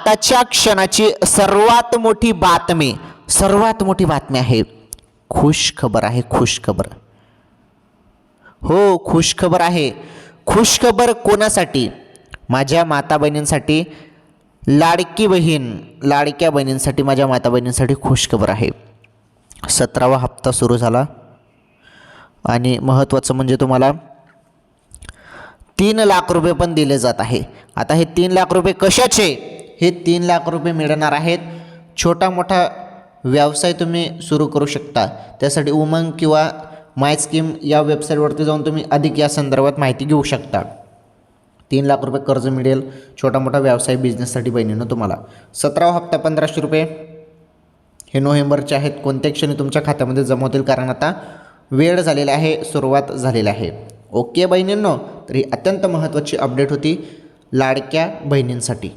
आताच्या क्षणाची सर्वात मोठी बातमी आहे, खुश खबर आहे, खुश खबर. हो, खुश खबर आहे. खुश खबर कोणासाठी? माझ्या माता बहिणींसाठी, लाडक्या बहिणींसाठी, माझ्या माता बहिणींसाठी खुश खबर आहे. 17वा हप्ता सुरू झाला आणि महत्त्वाचं म्हणजे तुम्हाला 3 लाख रुपये पण दिले जात आहे. आता हे 3 लाख रुपये कशाचे? हे 3 लाख रुपये मिळणार आहेत. छोटा मोठा व्यवसाय तुम्ही सुरू करू शकता. त्यासाठी उमंग किंवा माय स्कीम या वेबसाईटवरती जाऊन तुम्ही अधिक या संदर्भात माहिती घेऊ शकता. 3 लाख रुपये कर्ज मिळेल छोटा मोठा व्यवसाय बिझनेससाठी बहिणीनं तुम्हाला. 17वा हप्ता 1500 रुपये हे नोव्हेंबरचे आहेत. कोणत्या क्षणी तुमच्या खात्यामध्ये जमा होतील, कारण आता वेळ झालेला आहे, सुरुवात झालेली आहे. ओके बहिणींनो, तर ही अत्यंत महत्त्वाची अपडेट होती लाडक्या बहिणींसाठी.